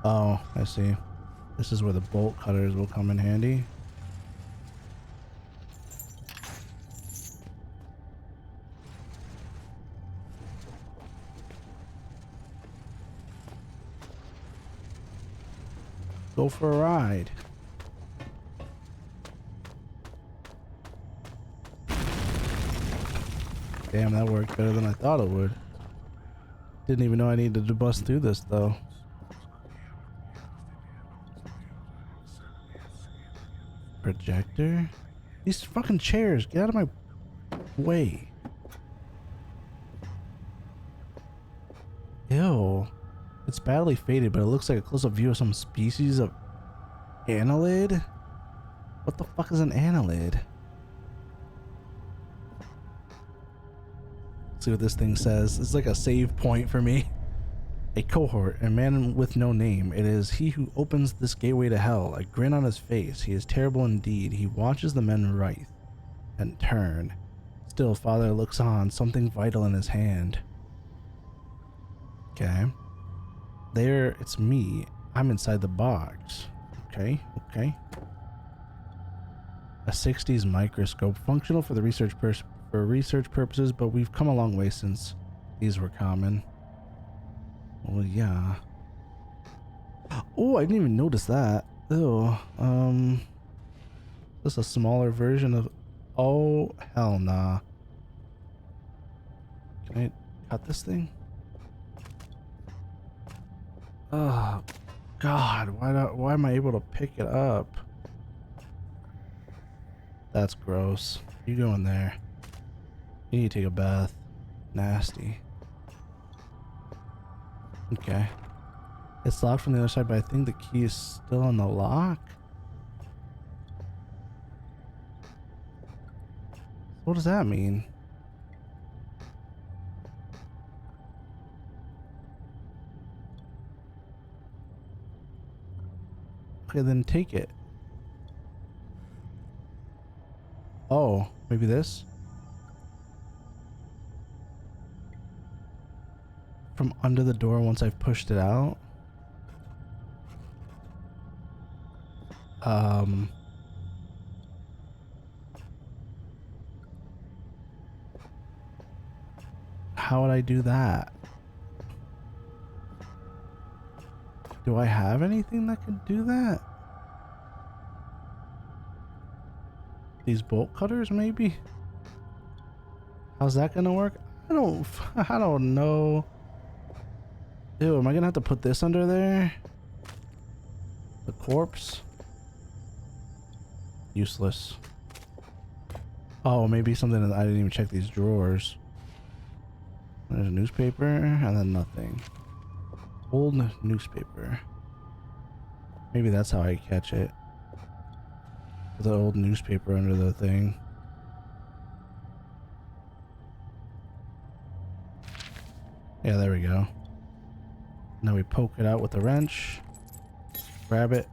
Oh, I see. This is where the bolt cutters will come in handy. Go for a ride. Damn, that worked better than I thought it would. Didn't even know I needed to bust through this though. Projector? These fucking chairs, get out of my way. Ew. It's badly faded, but it looks like a close-up view of some species of annelid? What the fuck is an annelid? Let's see what this thing says. It's like a save point for me. A cohort, a man with no name. It is he who opens this gateway to hell. A grin on his face. He is terrible indeed. He watches the men writhe and turn. Still, Father looks on, something vital in his hand. Okay. There, it's me. I'm inside the box. Okay, okay. A 60s microscope, functional for the research purposes, but we've come a long way since these were common. Well, yeah. Oh, I didn't even notice that. Ew. This is a smaller version of. Oh, hell nah. Can I cut this thing? Oh God, why am I able to pick it up? That's gross. You go in there. You need to take a bath. Nasty. Okay. It's locked from the other side, but I think the key is still in the lock. What does that mean? Okay, then take it. Oh, maybe this? From under the door once I've pushed it out? How would I do that? Do I have anything that could do that? These bolt cutters, maybe? How's that gonna work? I don't know. Ew, am I gonna have to put this under there? The corpse? Useless. Oh, maybe something that I didn't even check these drawers. There's a newspaper and then nothing. Old newspaper. Maybe that's how I catch it. The old newspaper under the thing. Yeah, there we go. Now we poke it out with the wrench. Grab it.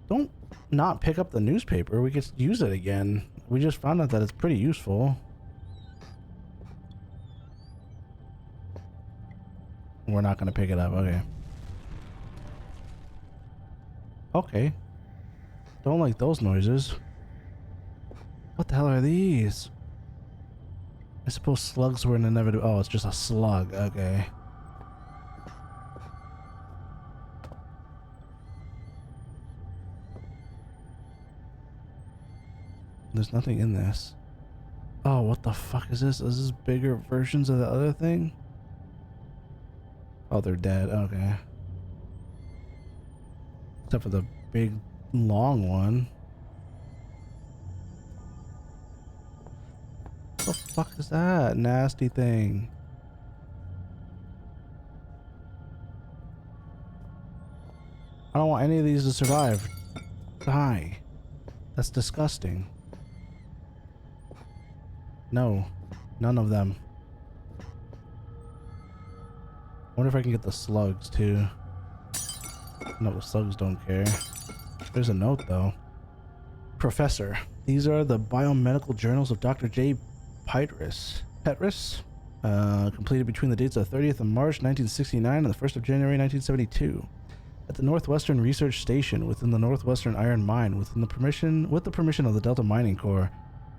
Don't not pick up the newspaper. We could use it again. We just found out that it's pretty useful. We're not gonna pick it up. Okay. Okay. Don't like those noises. What the hell are these? I suppose slugs were an inevitable. Oh, it's just a slug. Okay. There's nothing in this. Oh, what the fuck is this? Is this bigger versions of the other thing? Oh, they're dead. Okay. Except for the big, long one. What the fuck is that nasty thing? I don't want any of these to survive. Die. That's disgusting. No, none of them. I wonder if I can get the slugs too. No, the slugs don't care. There's a note though. Professor, these are the biomedical journals of Dr. J. Petrus. Completed between the dates of 30th of March 1969 and the 1st of January 1972. At the Northwestern Research Station within the Northwestern Iron Mine, with the permission of the Delta Mining Corps,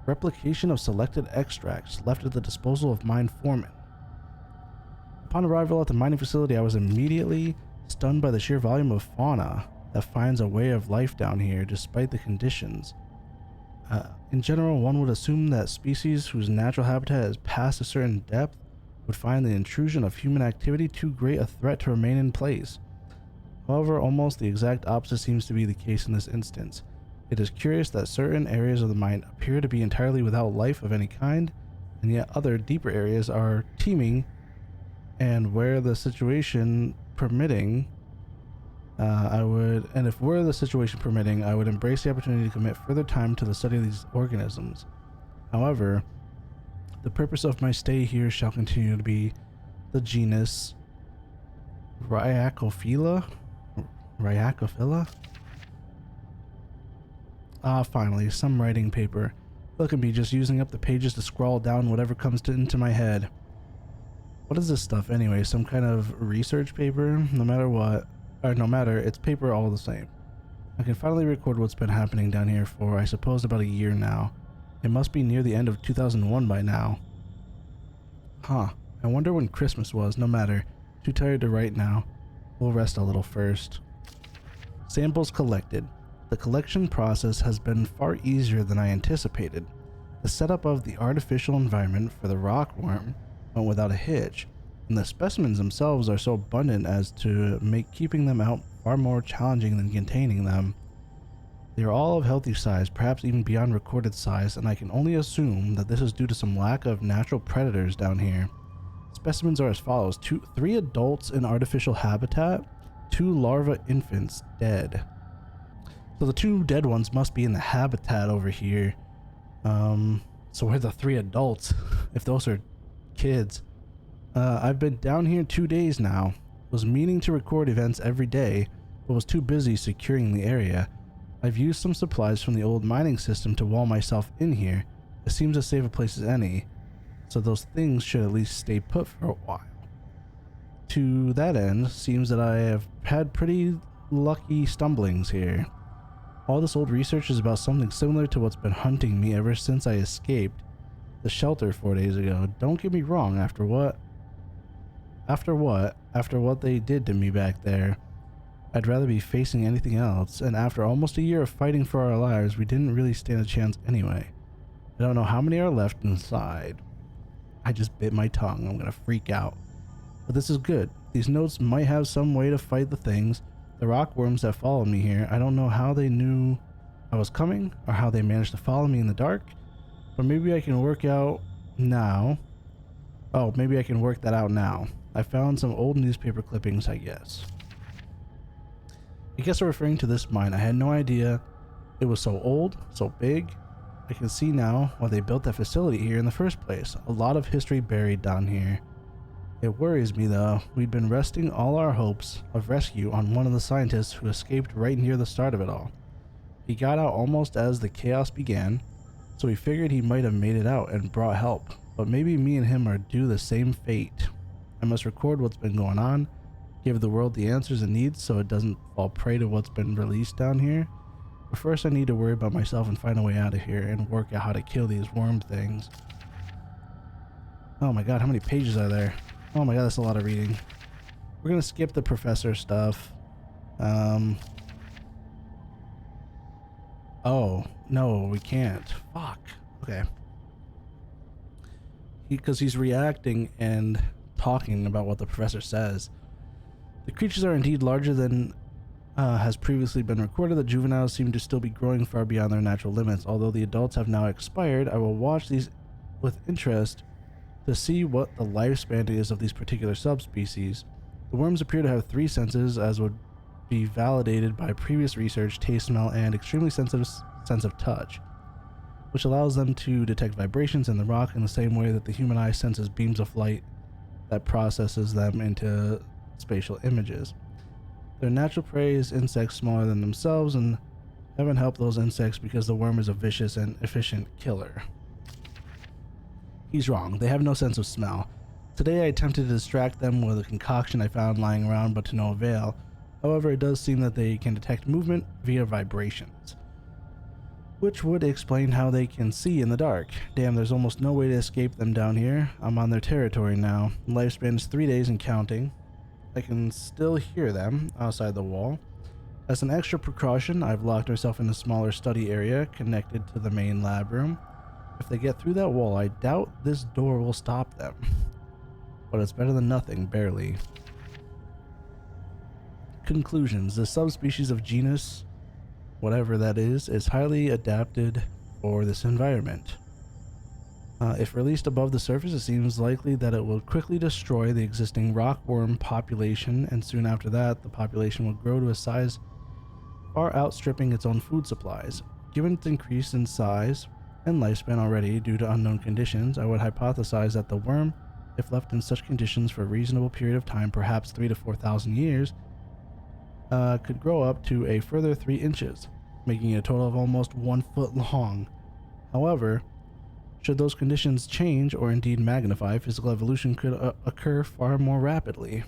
replication of selected extracts left at the disposal of mine foremen. Upon arrival at the mining facility, I was immediately stunned by the sheer volume of fauna that finds a way of life down here despite the conditions. In general, one would assume that species whose natural habitat is past a certain depth would find the intrusion of human activity too great a threat to remain in place. However, almost the exact opposite seems to be the case in this instance. It is curious that certain areas of the mine appear to be entirely without life of any kind, and yet other deeper areas are teeming, and where the situation permitting, I would embrace the opportunity to commit further time to the study of these organisms. However, the purpose of my stay here shall continue to be the genus Rhyacophila? Finally, some writing paper. Look at me just using up the pages to scrawl down whatever comes into my head. What is this stuff anyway? Some kind of research paper? No matter, it's paper all the same. I can finally record what's been happening down here for, I suppose, about a year now. It must be near the end of 2001 by now. I wonder when Christmas was. No matter. Too tired to write now. We'll rest a little first. Samples collected. The collection process has been far easier than I anticipated. The setup of the artificial environment for the rockworm went without a hitch, and the specimens themselves are so abundant as to make keeping them out far more challenging than containing them. They are all of healthy size, perhaps even beyond recorded size, and I can only assume that this is due to some lack of natural predators down here. Specimens are as follows: 3 adults in artificial habitat, 2 larva infants dead. So the 2 dead ones must be in the habitat over here. So where are the 3 adults? If those are kids. I've been down here 2 days now. Was meaning to record events every day, but was too busy securing the area. I've used some supplies from the old mining system to wall myself in here. It seems as safe a place as any, so those things should at least stay put for a while. To that end, seems that I have had pretty lucky stumblings here. All this old research is about something similar to what's been hunting me ever since I escaped the shelter 4 days ago. Don't get me wrong, after what they did to me back there, I'd rather be facing anything else, and after almost a year of fighting for our lives, we didn't really stand a chance anyway. I don't know how many are left inside. I just bit my tongue. I'm gonna freak out. But this is good. These notes might have some way to fight the things, the rockworms that followed me here. I don't know how they knew I was coming, or how they managed to follow me in the dark, but maybe I can work out now. Oh, maybe I can work that out now. I found some old newspaper clippings, I guess. I guess I'm referring to this mine. I had no idea it was so old, so big. I can see now why they built that facility here in the first place. A lot of history buried down here. It worries me though. We'd been resting all our hopes of rescue on one of the scientists who escaped right near the start of it all. He got out almost as the chaos began, so we figured he might have made it out and brought help. But maybe me and him are due the same fate. I must record what's been going on, give the world the answers it needs so it doesn't fall prey to what's been released down here. But first I need to worry about myself and find a way out of here and work out how to kill these worm things. Oh my god, how many pages are there? Oh my god, that's a lot of reading. We're gonna skip the professor stuff. Oh, no, we can't. Fuck. Okay. Because he's reacting and talking about what the professor says. The creatures are indeed larger than has previously been recorded. The juveniles seem to still be growing far beyond their natural limits. Although the adults have now expired, I will watch these with interest to see what the lifespan is of these particular subspecies. The worms appear to have 3 senses, as would be validated by previous research: taste, smell, and extremely sensitive sense of touch, which allows them to detect vibrations in the rock in the same way that the human eye senses beams of light that processes them into spatial images. Their natural prey is insects smaller than themselves, and heaven help those insects, because the worm is a vicious and efficient killer. He's wrong. They have no sense of smell. Today I attempted to distract them with a concoction I found lying around, but to no avail. However, it does seem that they can detect movement via vibrations, which would explain how they can see in the dark. Damn, there's almost no way to escape them down here. I'm on their territory now. Lifespan is 3 days and counting. I can still hear them outside the wall. As an extra precaution, I've locked myself in a smaller study area connected to the main lab room. If they get through that wall, I doubt this door will stop them. But it's better than nothing, barely. Conclusions. The subspecies of genus, whatever that is highly adapted for this environment. If released above the surface, it seems likely that it will quickly destroy the existing rockworm population, and soon after that, the population will grow to a size far outstripping its own food supplies. Given its increase in size and lifespan already due to unknown conditions, I would hypothesize that the worm, if left in such conditions for a reasonable period of time, perhaps 3,000 to 4,000 years, could grow up to a further 3 inches, making it a total of almost 1 foot long. However, should those conditions change or indeed magnify, physical evolution could occur far more rapidly.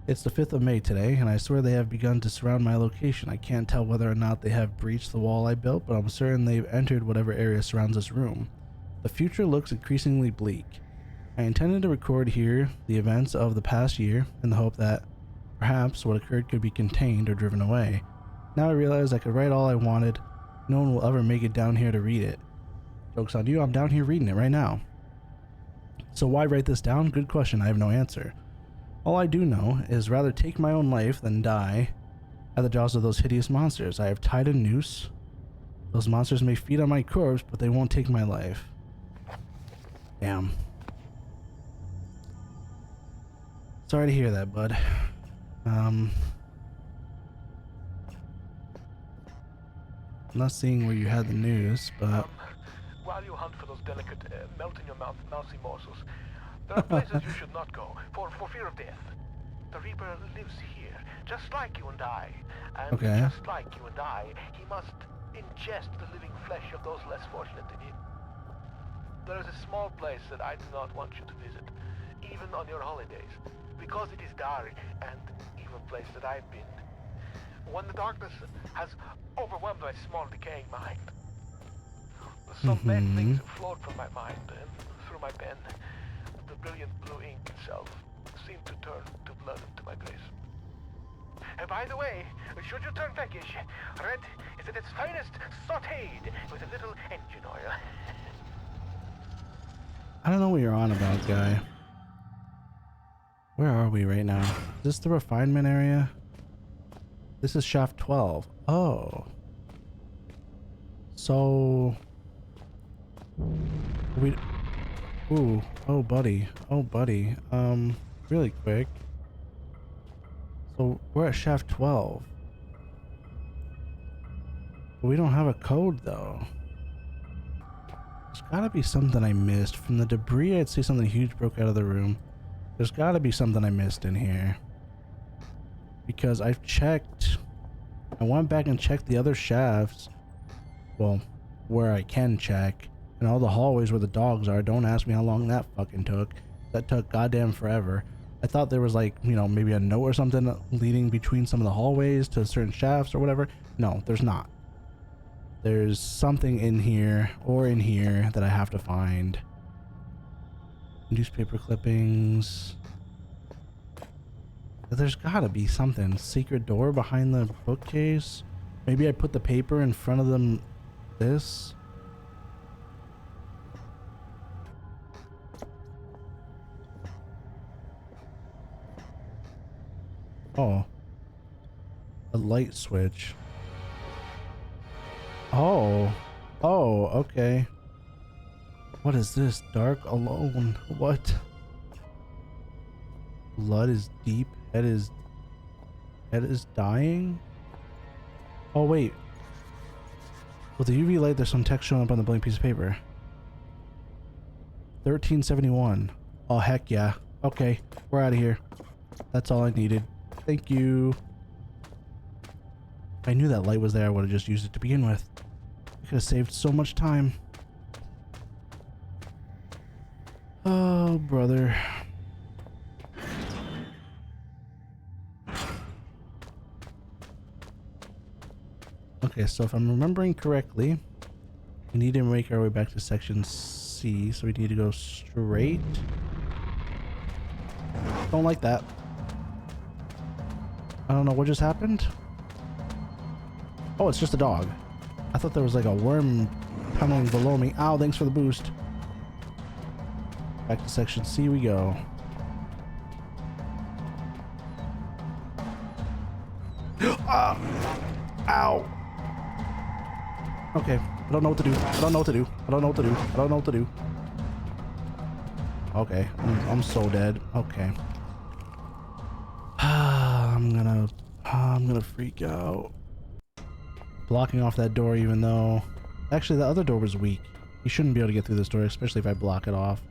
It's the 5th of May today, and I swear they have begun to surround my location. I can't tell whether or not they have breached the wall I built, but I'm certain they've entered whatever area surrounds this room. The future looks increasingly bleak. I intended to record here the events of the past year in the hope that perhaps what occurred could be contained or driven away. Now I realize I could write all I wanted. No one will ever make it down here to read it. Joke's on you, I'm down here reading it right now. So why write this down? Good question, I have no answer. All I do know is rather take my own life than die at the jaws of those hideous monsters. I have tied a noose. Those monsters may feed on my corpse, but they won't take my life. Damn. Sorry to hear that, bud. I'm not seeing where you had the news, but... While you hunt for those delicate, melt-in-your-mouth mousy morsels, there are places you should not go, for fear of death. The Reaper lives here, just like you and I. And just like you and I, he must ingest the living flesh of those less fortunate than him. There is a small place that I do not want you to visit, even on your holidays, because it is dark and evil place that I've been. When the darkness has overwhelmed my small decaying mind, some bad things flowed from my mind and through my pen. The brilliant blue ink itself seemed to turn to blood to my grace. And by the way, should you turn peckish, red is at its finest sautéed with a little engine oil. I don't know what you're on about, guy. Where are we right now? Is this the refinement area? This is shaft 12. Oh. So... Ooh. Oh, buddy. Oh, buddy. Really quick. So, we're at shaft 12. But we don't have a code, though. There's gotta be something I missed. From the debris, I'd say something huge broke out of the room. There's gotta be something I missed in here. Because I've checked... I went back and checked the other shafts. Well, where I can check. And all the hallways where the dogs are. Don't ask me how long that fucking took. That took goddamn forever. I thought there was like, you know, maybe a note or something leading between some of the hallways to certain shafts or whatever. No, there's not. There's something in here or in here that I have to find. Newspaper clippings. There's gotta be something. Secret door behind the bookcase. Maybe I put the paper in front of them. This. Oh. A light switch. Oh. Oh, okay. What is this? Dark alone. What? Blood is deep. Head is dying? Oh, wait. With the UV light, there's some text showing up on the blank piece of paper. 1371. Oh, heck yeah. Okay, we're out of here. That's all I needed. Thank you. If I knew that light was there, I would have just used it to begin with. I could have saved so much time. Oh, brother. Okay, so if I'm remembering correctly, we need to make our way back to section C, so we need to go straight. Don't like that. I don't know what just happened. Oh, it's just a dog. I thought there was like a worm coming below me. Ow, thanks for the boost. Back to section C we go. Ah! Ow! Okay, I don't know what to do. I don't know what to do. I don't know what to do. I don't know what to do. Okay, I'm so dead. Okay. I'm gonna freak out. Blocking off that door, even though actually the other door was weak. You shouldn't be able to get through this door, especially if I block it off.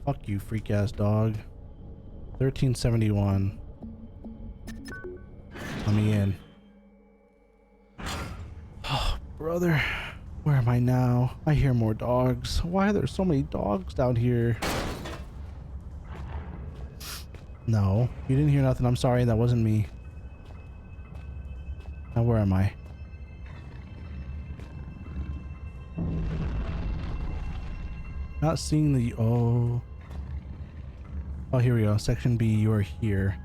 Fuck you, freak ass dog. 1371. Let me in. Oh, brother. Where am I now? I hear more dogs. Why are there so many dogs down here? No, you didn't hear nothing. I'm sorry, that wasn't me. Now where am I? Not seeing the... Oh, here we go. Section B, you are here.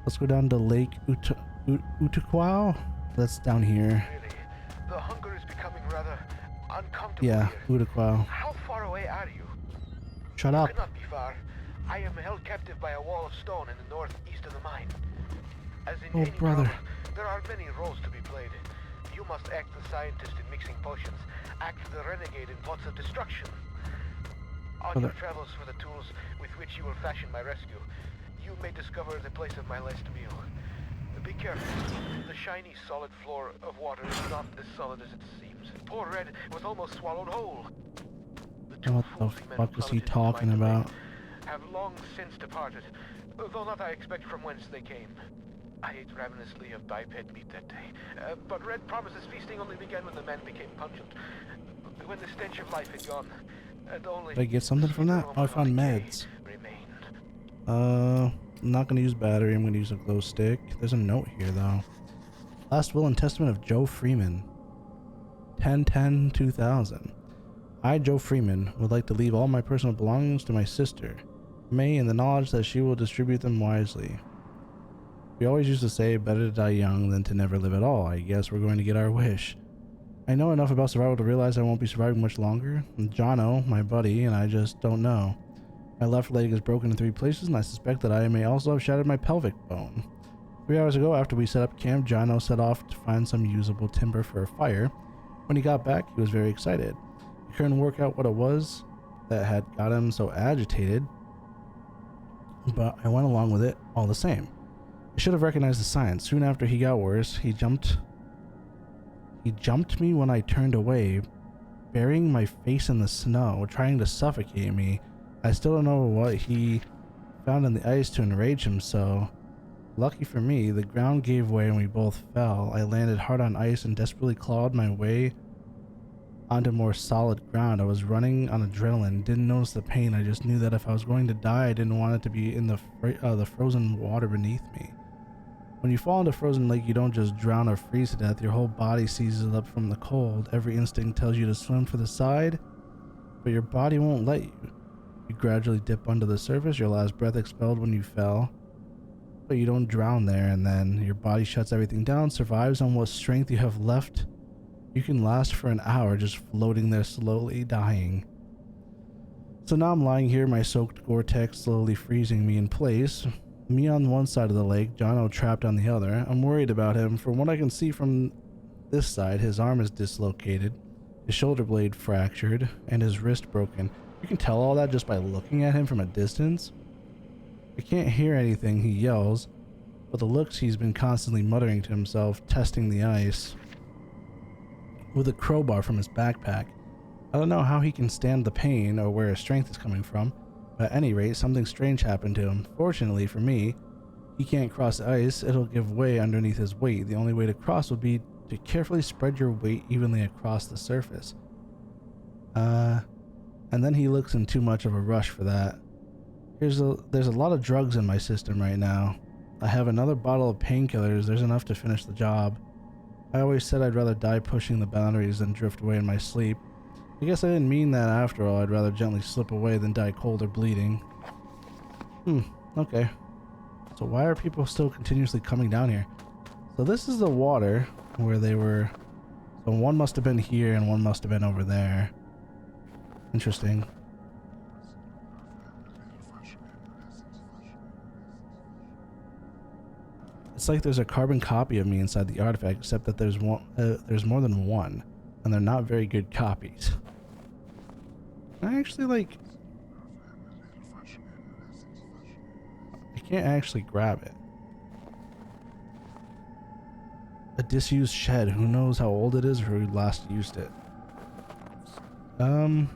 Let's go down to Lake Utuquao. That's down here. Really, the hunger is becoming rather uncomfortable. Yeah, here. Utuquao. How far away are you? Shut up. Could not be far. I am held captive by a wall of stone in the northeast of the mine. As in any brother. drama, there are many roles to be played. You must act the scientist in mixing potions, act the renegade in plots of destruction. On your travels for the tools with which you will fashion my rescue, you may discover the place of my last meal. Be careful. The shiny, solid floor of water is not as solid as it seems. Poor Red was almost swallowed whole. What the fuck is he talking about? Have long since departed, though not I expect from whence they came. I ate ravenously of biped meat that day, but Red promises feasting only began when the man became pungent, when the stench of life had gone, and only... Did I get something from that? Oh, I found meds. I'm not gonna use battery, I'm gonna use a glow stick. There's a note here though. Last will and testament of Joe Freeman. 10/10/2000. I, Joe Freeman, would like to leave all my personal belongings to my sister, May, in the knowledge that she will distribute them wisely. We always used to say, better to die young than to never live at all. I guess we're going to get our wish. I know enough about survival to realize I won't be surviving much longer. Jono, my buddy, and I just don't know. My left leg is broken in 3 places, and I suspect that I may also have shattered my pelvic bone. 3 hours ago, after we set up camp, Jono set off to find some usable timber for a fire. When he got back, he was very excited. He couldn't work out what it was that had got him so agitated, but I went along with it all the same. I should have recognized the signs. Soon after he got worse, he jumped me when I turned away, burying my face in the snow, trying to suffocate me. I still don't know what he found in the ice to enrage him so. Lucky for me, the ground gave way and we both fell. I landed hard on ice and desperately clawed my way onto more solid ground. I was running on adrenaline, didn't notice the pain. I just knew that if I was going to die, I didn't want it to be in the frozen water beneath me. When you fall into frozen lake, you don't just drown or freeze to death. Your whole body seizes up from the cold. Every instinct tells you to swim for the side, but your body won't let you. You gradually dip under the surface, your last breath expelled when you fell, but you don't drown there, and then your body shuts everything down, survives on what strength you have left. You can last for an hour just floating there, slowly dying. So now I'm lying here, my soaked Gore-Tex slowly freezing me in place. Me on one side of the lake, Jono trapped on the other. I'm worried about him. From what I can see from this side, his arm is dislocated, his shoulder blade fractured, and his wrist broken. You can tell all that just by looking at him from a distance. I can't hear anything he yells, but the looks he's been constantly muttering to himself, testing the ice with a crowbar from his backpack. I don't know how he can stand the pain or where his strength is coming from, but at any rate, something strange happened to him. Fortunately for me, he can't cross ice, it'll give way underneath his weight. The only way to cross would be to carefully spread your weight evenly across the surface. And then he looks in too much of a rush for that. There's a lot of drugs in my system right now. I have another bottle of painkillers. There's enough to finish the job. I always said I'd rather die pushing the boundaries than drift away in my sleep. I guess I didn't mean that after all. I'd rather gently slip away than die cold or bleeding. Okay. So why are people still continuously coming down here? So this is the water where they were. So one must have been here and one must have been over there. Interesting. It's like there's a carbon copy of me inside the artifact, except that there's more than one, and they're not very good copies. I actually like. I can't actually grab it. A disused shed. Who knows how old it is or who last used it? It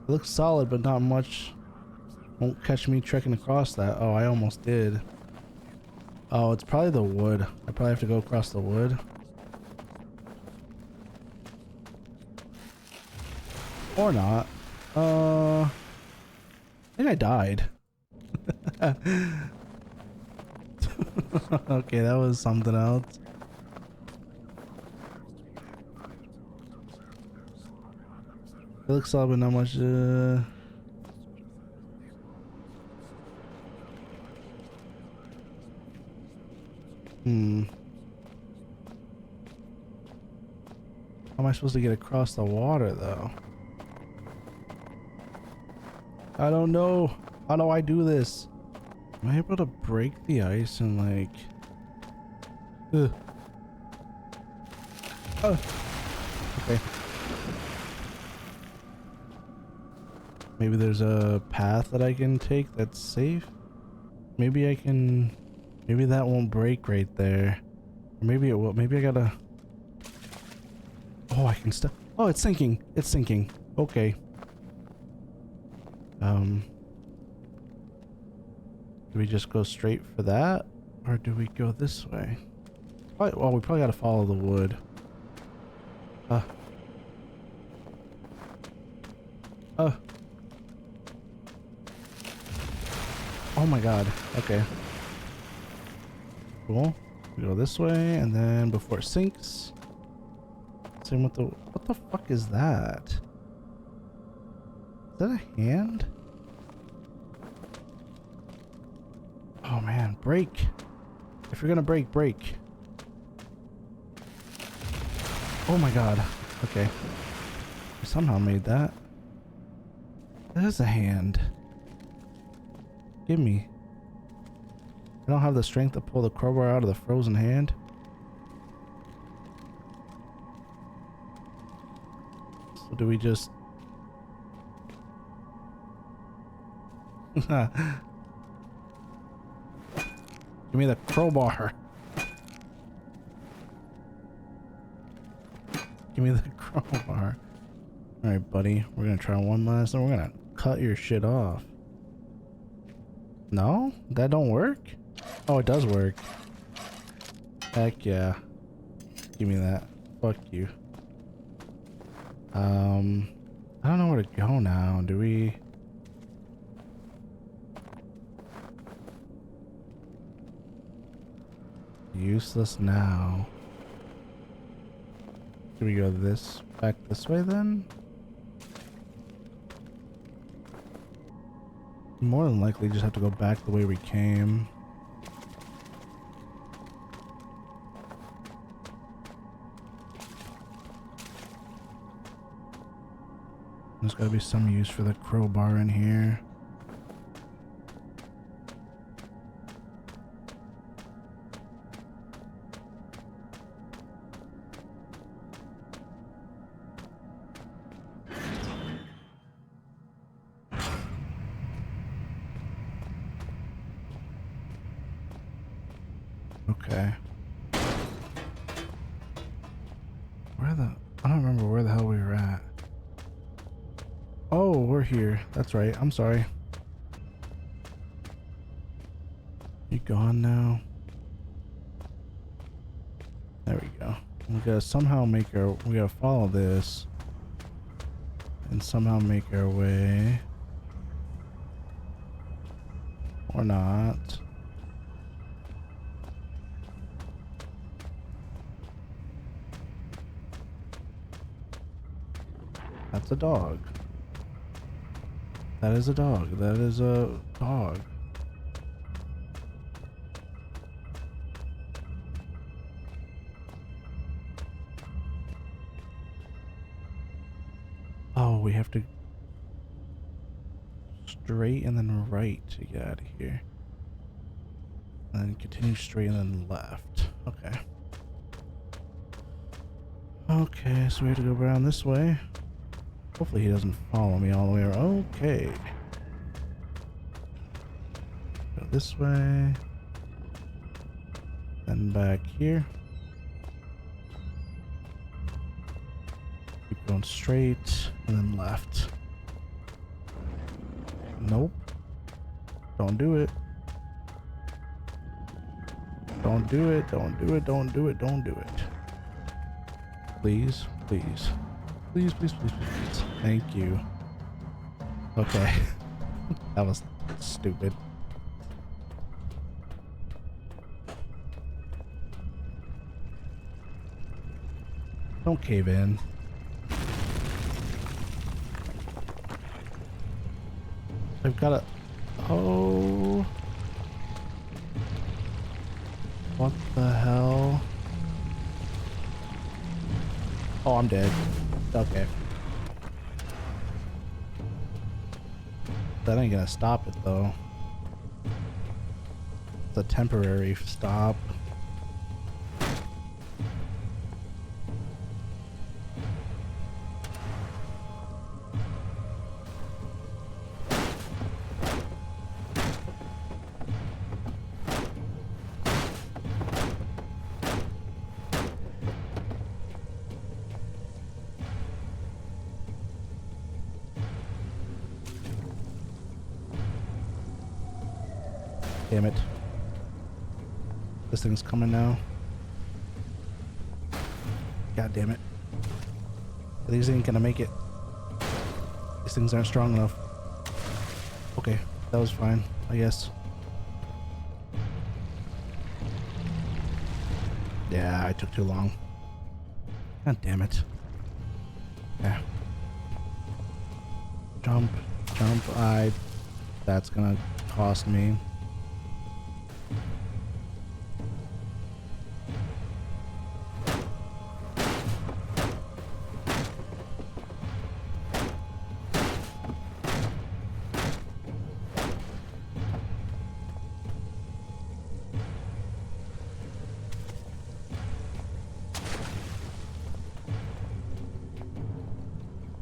looks solid, but not much. Won't catch me trekking across that. Oh, I almost did. Oh, it's probably the wood. I probably have to go across the wood. Or not. I think I died. Okay, that was something else. It looks solid, but not much. How am I supposed to get across the water, though? I don't know. How do I do this? Am I able to break the ice and like... Ugh. Oh. Okay. Maybe there's a path that I can take that's safe? Maybe I can... Maybe that won't break right there. Or maybe it will. Maybe I gotta... Oh, I can stop. Oh, it's sinking. It's sinking. Okay. Do we just go straight for that? Or do we go this way? Probably, well, we probably gotta follow the wood. Oh my god. Okay. Cool. We go this way, and then before it sinks. Same with the... What the fuck is that? Is that a hand? Oh man, break. If you're gonna break, break. Oh my god. Okay. I somehow made that. That is a hand. Give me. I don't have the strength to pull the crowbar out of the frozen hand. So do we just... Give me the crowbar. Give me the crowbar. Alright, buddy. We're gonna try one last and we're gonna cut your shit off. No? That don't work? Oh, it does work. Heck yeah. Give me that. Fuck you. I don't know where to go now. Do we... Useless now. Do we go back this way then? More than likely just have to go back the way we came. There's gotta be some use for the crowbar in here. Okay. I don't remember where the hell we were at. Oh, we're here. That's right. I'm sorry. gone now? There we go. We gotta somehow make our... We gotta follow this. And somehow make our way. Or not. That's a dog. That is a dog. That is a dog. Oh, we have to straight and then right to get out of here. And then continue straight and then left. Okay. Okay, so we have to go around this way. Hopefully he doesn't follow me all the way around. Okay. Go this way. Then back here. Keep going straight and then left. Nope. Don't do it. Don't do it. Don't do it. Don't do it. Don't do it. Please, please. Please, please, please, please, please. Thank you. Okay. That was stupid. Don't cave in. I've got a... Oh... What the hell? Oh, I'm dead. Okay. That ain't gonna stop it though. It's a temporary stop. Damn it. This thing's coming now. God damn it. These ain't gonna make it. These things aren't strong enough. Okay, that was fine, I guess. Yeah, I took too long. God damn it. Yeah. Jump, jump, that's gonna cost me.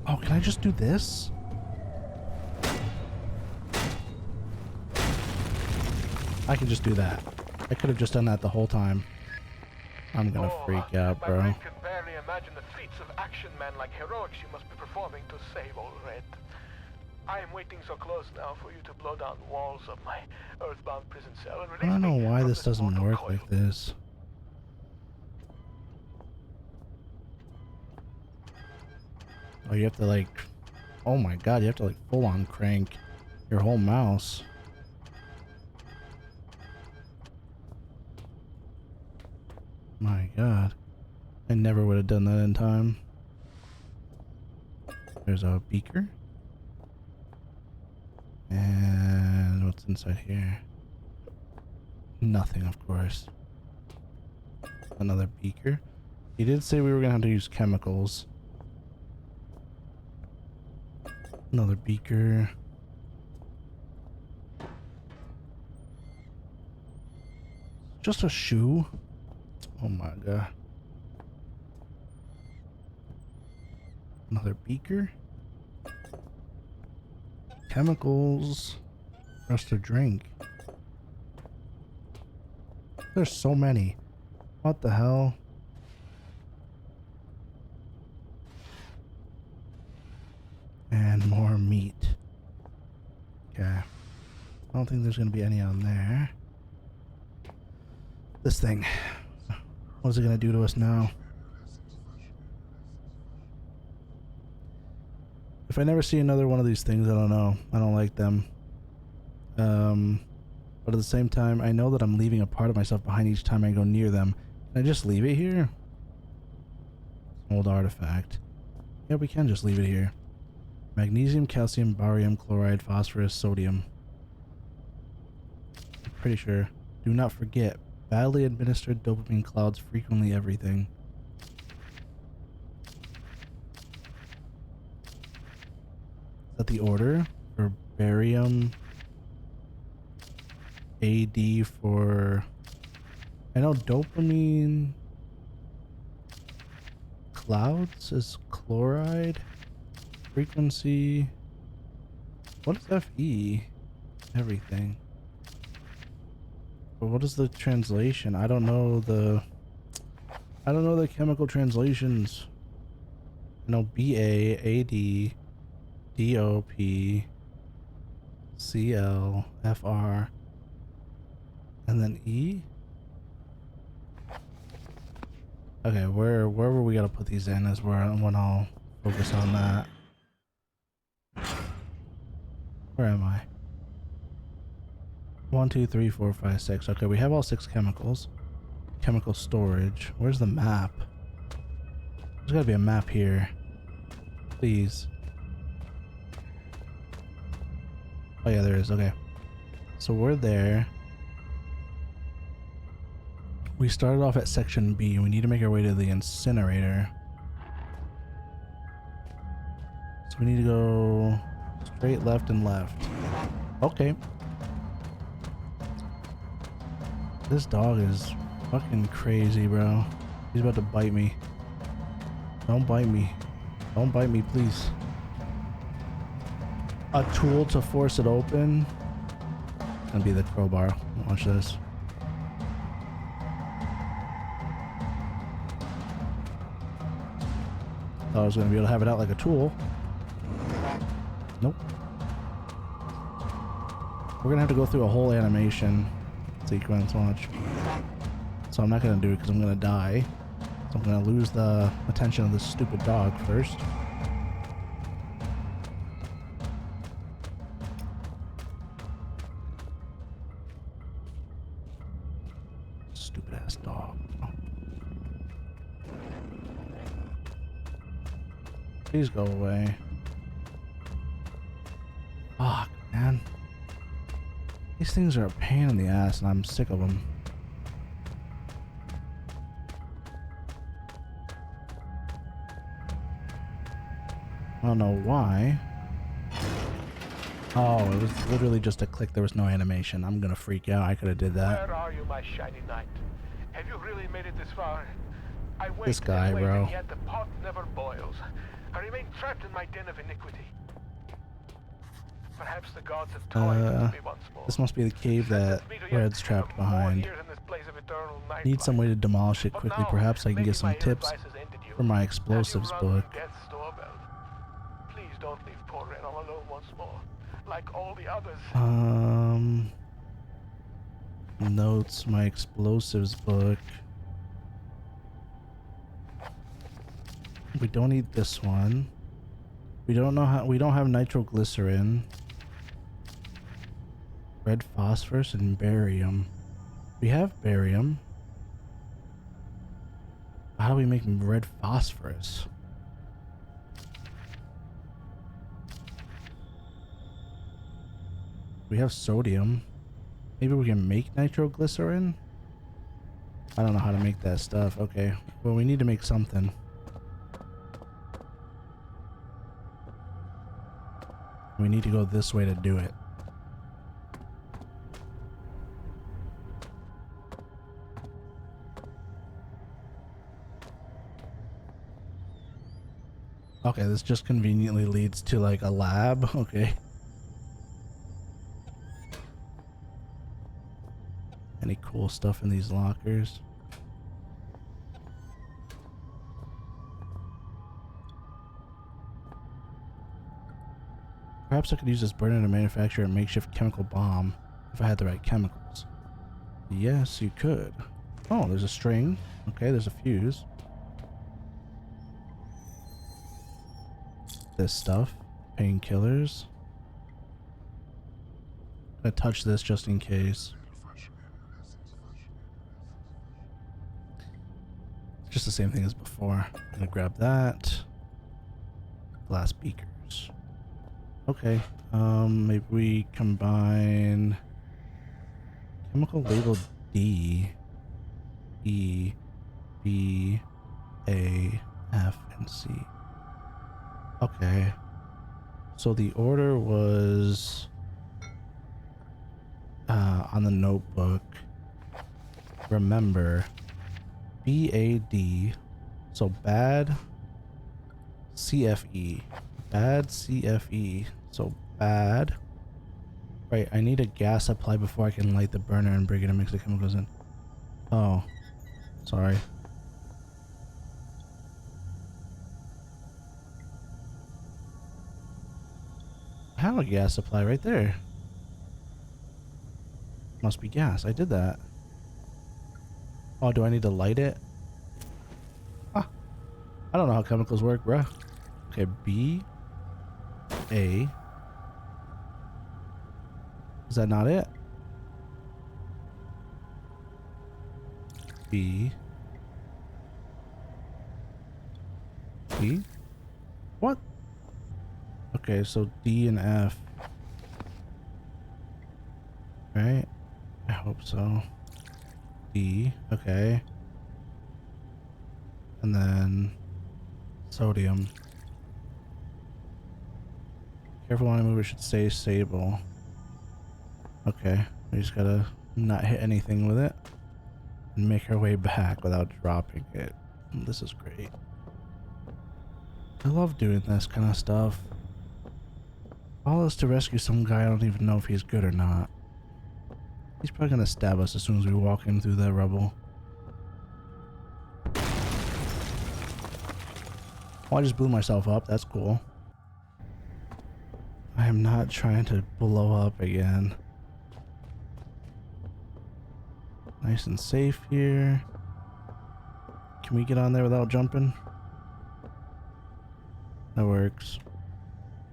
Oh, can I just do this? I can just do that. I could have just done that the whole time. I'm gonna freak out, bro. My brain can barely imagine the feats of action man like heroics you must be performing to save old Red. I am waiting so close now for you to blow down the walls of my earthbound prison cell and release me. I don't know why from this doesn't mortal work coil. like this. Oh, you have to like... Oh my god, you have to like full on crank your whole mouse. My god. I never would have done that in time. There's a beaker. And what's inside here? Nothing, of course. Another beaker. He did say we were gonna have to use chemicals. Another beaker. Just a shoe? Oh my god. Another beaker. Chemicals. For us to drink. There's so many. What the hell? And more meat. Okay. I don't think there's gonna be any on there. This thing. What is it gonna do to us now? If I never see another one of these things, I don't know. I don't like them. But at the same time, I know that I'm leaving a part of myself behind each time I go near them. Can I just leave it here? Old artifact. Yeah, we can just leave it here. Magnesium, calcium, barium, chloride, phosphorus, sodium. I'm pretty sure. Do not forget, badly administered dopamine clouds frequently everything. Is that the order? For barium, AD for... I know dopamine clouds is chloride. Frequency. What is FE? Everything. But what is the translation? I don't know the chemical translations. I know BA, AD, DOP, CL, FR, and then E? Okay, where were we gonna put these in is when I'll focus on that. Where am I? 1, 2, 3, 4, 5, 6. Okay, we have all 6 chemicals. Chemical storage. Where's the map? There's gotta be a map here. Please. Oh yeah, there is. Okay. So we're there. We started off at section B. We need to make our way to the incinerator. So we need to go straight left and left. Okay. This dog is fucking crazy, bro. He's about to bite me. Don't bite me. Don't bite me, please. A tool to force it open. It's gonna be the crowbar. Watch this. Thought I was gonna be able to have it out like a tool. Nope. We're gonna have to go through a whole animation sequence, watch. So I'm not gonna do it because I'm gonna die. So I'm gonna lose the attention of this stupid dog first. Stupid ass dog. Please go away. Fuck, man. These things are a pain in the ass and I'm sick of them. I don't know why. Oh, it was literally just a click. There was no animation. I'm gonna freak out. I could have did that. Where are you, my shiny knight? Have you really made it this far? I wait This guy, and wait, bro. and yet the pot never boils. I remain trapped in my den of iniquity. Perhaps the gods have toyed with me once more. This must be the cave that Red's trapped behind. Need some way to demolish it quickly. Perhaps I can get some tips from my explosives book. Please don't leave poor Red all alone once more, like all the others. Notes, my explosives book. We don't need this one. We don't have nitroglycerin. Red phosphorus and barium. We have barium. How do we make red phosphorus? We have sodium. Maybe we can make nitroglycerin? I don't know how to make that stuff. Okay. Well, we need to make something. We need to go this way to do it. Okay, this just conveniently leads to like a lab. Okay. Any cool stuff in these lockers? Perhaps I could use this burner to manufacture a makeshift chemical bomb if I had the right chemicals. Yes, you could. Oh, there's a string. Okay, there's a fuse. This stuff. Painkillers. Gonna touch this just in case. It's just the same thing as before. I'm gonna grab that. Glass beakers. Okay. Maybe we combine chemical label D, E, B, A, F, and C. Okay. So the order was on the notebook. Remember, BAD. So bad CFE. Bad CFE. So bad. Right, I need a gas supply before I can light the burner and bring it and mix the chemicals in. Oh, sorry. I have a gas supply right there. Must be gas. I did that. Oh, do I need to light it? Huh. I don't know how chemicals work, bruh. Okay, B, A. Is that not it? B. B? What? Okay, so D and F. Right? I hope so. D. Okay. And then sodium. Careful when I move, it should stay stable. Okay, we just gotta not hit anything with it and make our way back without dropping it. This is great. I love doing this kind of stuff. All is to rescue some guy I don't even know if he's good or not. He's probably gonna stab us as soon as we walk in through the rubble. Oh, I just blew myself up. That's cool. I am not trying to blow up again. Nice and safe here. Can we get on there without jumping? That works.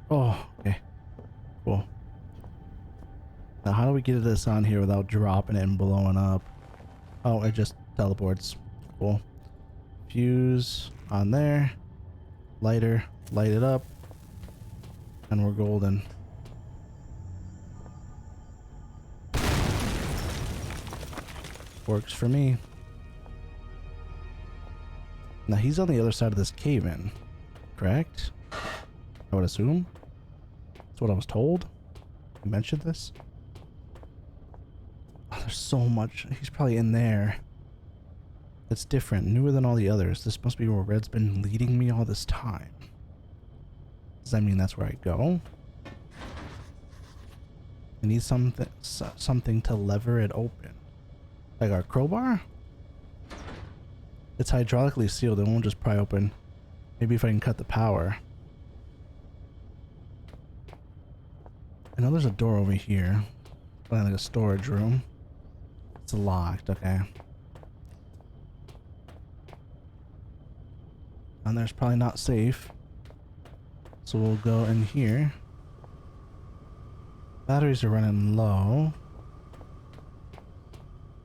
Oh, okay. Cool. Now how do we get this on here without dropping it and blowing up? Oh, it just teleports. Cool. Fuse on there. Lighter. Light it up. And we're golden. Works for me. Now he's on the other side of this cave-in. Correct? I would assume. That's what I was told. You mentioned this. Oh, there's so much. He's probably in there. It's different. Newer than all the others. This must be where Red's been leading me all this time. Does that mean that's where I go? I need something to lever it open. Like our crowbar? It's hydraulically sealed. It won't just pry open. Maybe if I can cut the power. I know there's a door over here. Like a storage room. It's locked. Okay. And there's probably not safe. So we'll go in here. Batteries are running low.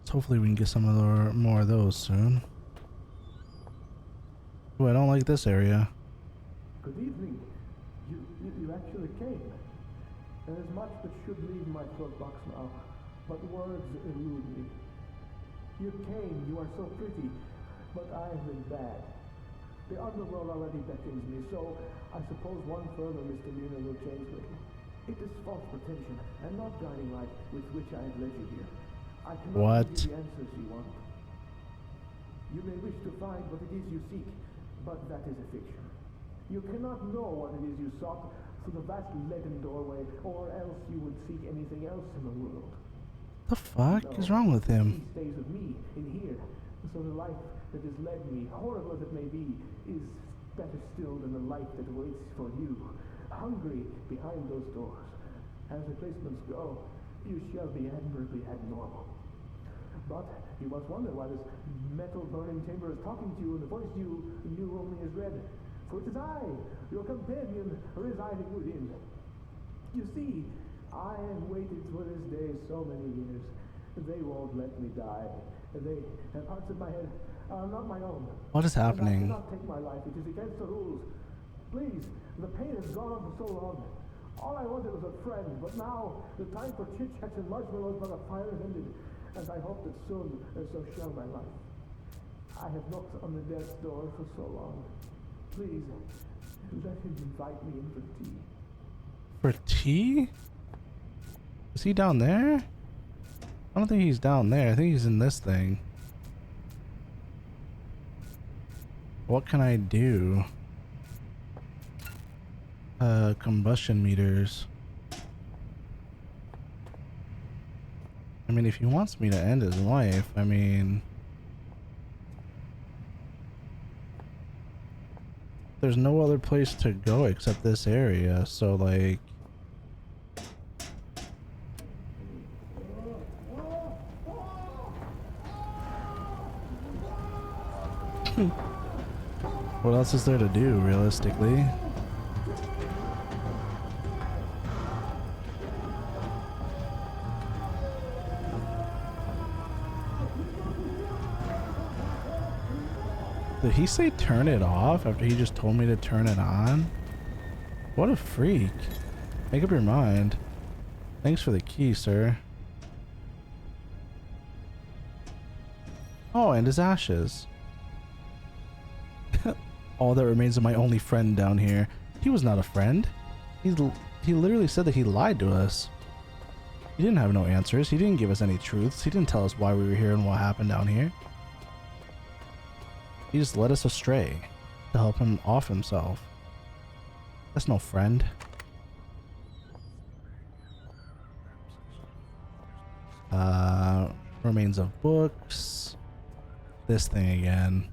So hopefully we can get some of the more of those soon. Oh, I don't like this area. Good evening. You actually came. There is much that should leave my throat box now, but words elude me. You came, you are so pretty, but I have been bad. The underworld already beckons me, so I suppose one further misdemeanor will change little. It is false pretension and not guiding light with which I have led you here. I cannot give you the answers you want. You may wish to find what it is you seek, but that is a fiction. You cannot know what it is you sought through the vast leaden doorway, or else you would seek anything else in the world. The fuck is wrong with him? He stays with me in here, so the life that has led me, horrible as it may be, is better still than the life that waits for you, hungry behind those doors. As replacements go, you shall be admirably abnormal. But You must wonder why this metal burning chamber is talking to you in the voice you knew only as Red. For it is I, your companion, residing within. You see, I have waited for this day so many years. They won't let me die. They have parts of my head are not my own. What is happening? And I cannot take my life. It is against the rules. Please, the pain has gone on for so long. All I wanted was a friend, but now the time for chit-chats and marshmallows by the fire has ended, and I hope that soon so shall my life. I have knocked on the death's door for so long. Please, let him invite me in for tea. For tea? Is he down there? I don't think he's down there. I think he's in this thing. What can I do? Combustion meters. I mean, if he wants me to end his life, I mean... There's no other place to go except this area, so like... What else is there to do, realistically? Did he say turn it off after he just told me to turn it on? What a freak. Make up your mind. Thanks for the key, sir. Oh, and his ashes. All that remains of my only friend down here. He was not a friend. He literally said that he lied to us. He didn't have no answers. He didn't give us any truths. He didn't tell us why we were here and what happened down here. He just led us astray to help him off himself. That's no friend. Remains of books. This thing again.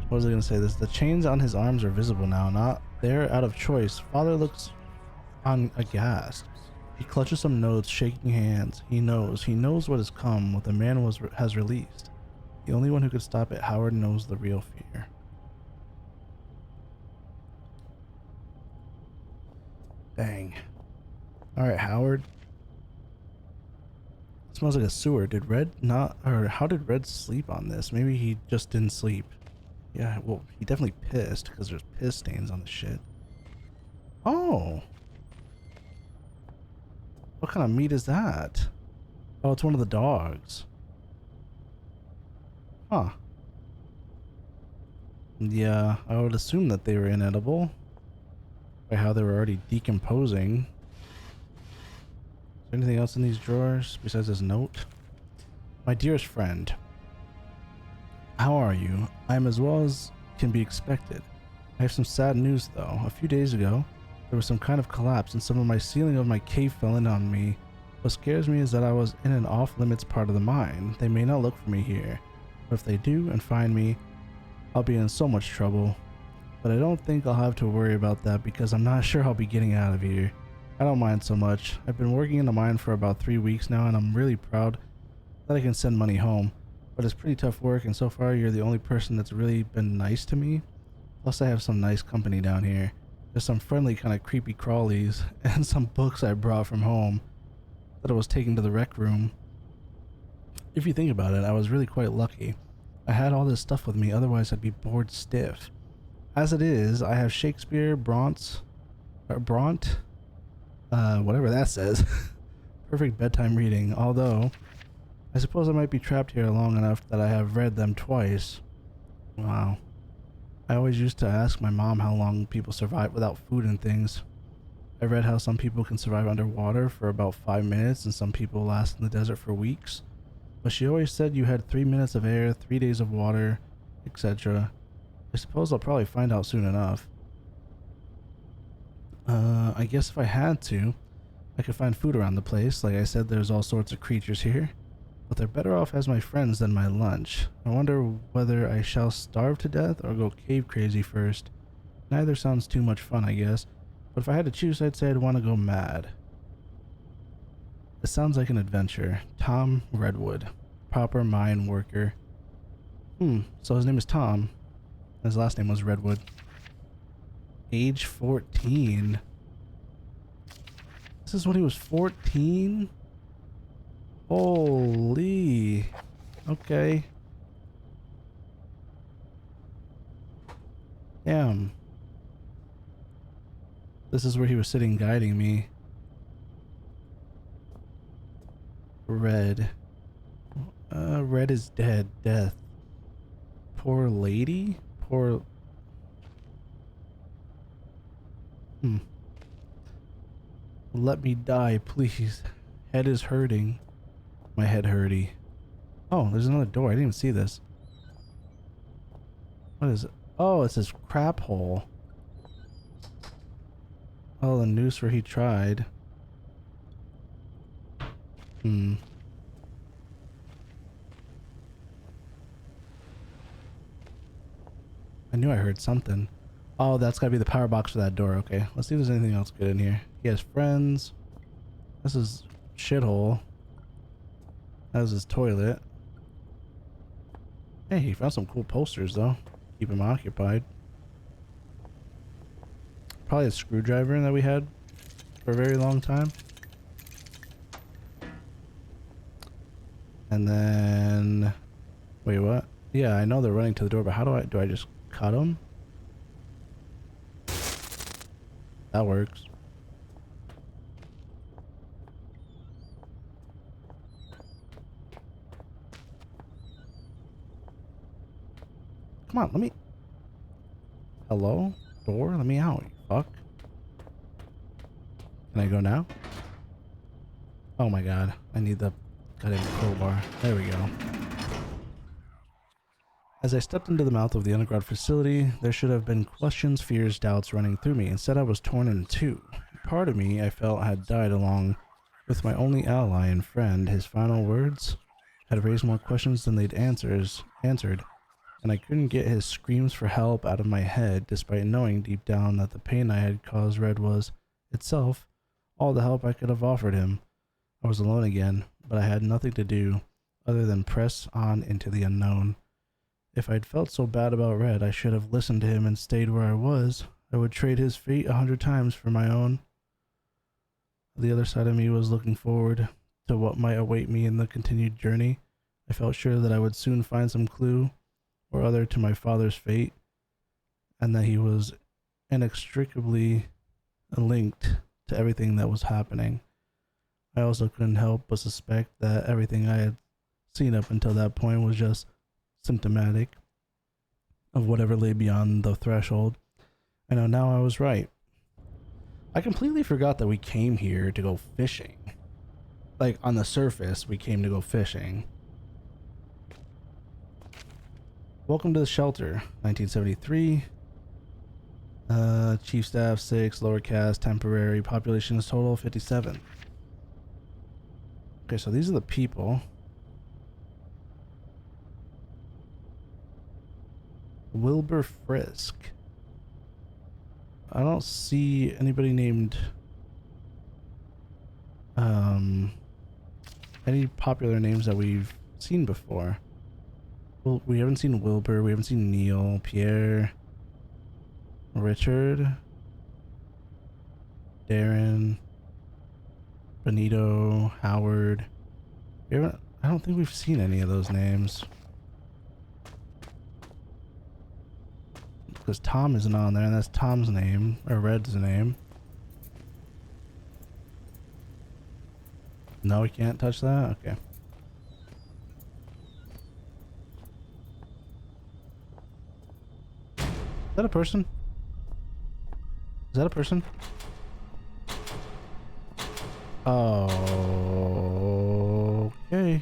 What was I gonna say? This, the chains on his arms are visible now, not there out of choice. Father looks on aghast. He clutches some notes, shaking hands. He knows what has come, what the man has released. The only one who could stop it, Howard, knows the real fear. Dang. Alright, Howard. It smells like a sewer. Did Red not, or how did Red sleep on this? Maybe he just didn't sleep. Yeah, well, he definitely pissed because there's piss stains on the shit. Oh. What kind of meat is that? Oh, it's one of the dogs. Huh. Yeah, I would assume that they were inedible by how they were already decomposing. Is there anything else in these drawers besides this note? My dearest friend, how are you? I am as well as can be expected. I have some sad news though. A few days ago, there was some kind of collapse and some of my ceiling of my cave fell in on me. What scares me is that I was in an off-limits part of the mine. They may not look for me here. But if they do and find me, I'll be in so much trouble. But I don't think I'll have to worry about that because I'm not sure I'll be getting out of here. I don't mind so much. I've been working in the mine for about 3 weeks now and I'm really proud that I can send money home. But it's pretty tough work and so far you're the only person that's really been nice to me. Plus I have some nice company down here. There's some friendly kind of creepy crawlies and some books I brought from home that I was taking to the rec room. If you think about it, I was really quite lucky. I had all this stuff with me, otherwise I'd be bored stiff. As it is, I have Shakespeare, Bront, whatever that says. Perfect bedtime reading, although I suppose I might be trapped here long enough that I have read them twice. Wow. I always used to ask my mom how long people survive without food and things. I read how some people can survive underwater for about 5 minutes and some people last in the desert for weeks. But she always said you had 3 minutes of air, 3 days of water, etc. I suppose I'll probably find out soon enough. I guess if I had to, I could find food around the place. Like I said, there's all sorts of creatures here. But they're better off as my friends than my lunch. I wonder whether I shall starve to death or go cave crazy first. Neither sounds too much fun, I guess. But if I had to choose, I'd say I'd want to go mad. This sounds like an adventure. Tom Redwood. Proper mine worker. So his name is Tom. His last name was Redwood. Age 14. This is when he was 14? Holy. Okay. Damn. This is where he was sitting guiding me. Red. Red is dead. Death. Poor lady? Poor... Let me die, please. Head is hurting. My head hurty. Oh, there's another door. I didn't even see this. What is it? Oh, it's this crap hole. Oh, the noose where he tried. I knew I heard something. Oh, that's gotta be the power box for that door. Okay, let's see if there's anything else good in here. He has friends. This is shithole. That was his toilet. Hey, he found some cool posters though. Keep him occupied. Probably a screwdriver that we had for a very long time. And then... Wait, what? Yeah, I know they're running to the door, but how do I just cut them? That works. Come on, let me... Hello? Door? Let me out, you fuck. Can I go now? Oh my god, I need the goddamn crowbar. There we go. As I stepped into the mouth of the underground facility, there should have been questions, fears, doubts running through me. Instead, I was torn in two. Part of me I felt had died along with my only ally and friend. His final words had raised more questions than they'd answered, and I couldn't get his screams for help out of my head, despite knowing deep down that the pain I had caused Red was, itself, all the help I could have offered him. I was alone again, but I had nothing to do other than press on into the unknown. If I'd felt so bad about Red, I should have listened to him and stayed where I was. I would trade his fate 100 times for my own. The other side of me was looking forward to what might await me in the continued journey. I felt sure that I would soon find some clue or other to my father's fate, and that he was inextricably linked to everything that was happening. I also couldn't help but suspect that everything I had seen up until that point was just symptomatic of whatever lay beyond the threshold. I know now I was right. I completely forgot that we came here to go fishing. Like, on the surface, we came to go fishing. Welcome to the shelter. 1973. Chief staff 6, lower caste, temporary. Population is total 57. Okay, so these are the people. Wilbur Frisk. I don't see anybody named any popular names that we've seen before. Well, we haven't seen Wilbur, we haven't seen Neil, Pierre, Richard, Darren, Benito, Howard. I don't think we've seen any of those names. Because Tom isn't on there, and that's Tom's name, or Red's name. No, we can't touch that? Okay. Is that a person? Is that a person? Oh, okay.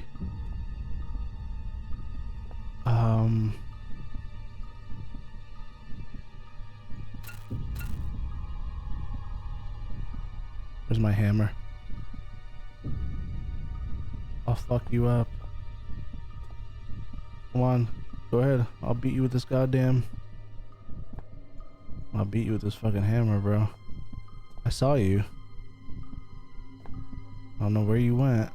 Where's my hammer? I'll fuck you up. Come on, go ahead. I'll beat you with this goddamn... I'll beat you with this fucking hammer, bro. I saw you. I don't know where you went.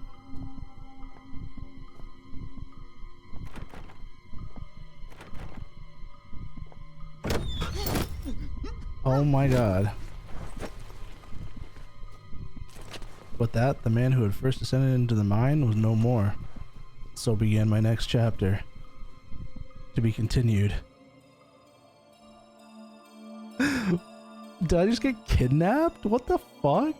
Oh my god. With that, the man who had first descended into the mine was no more. So began my next chapter. To be continued. Did I just get kidnapped? What the fuck?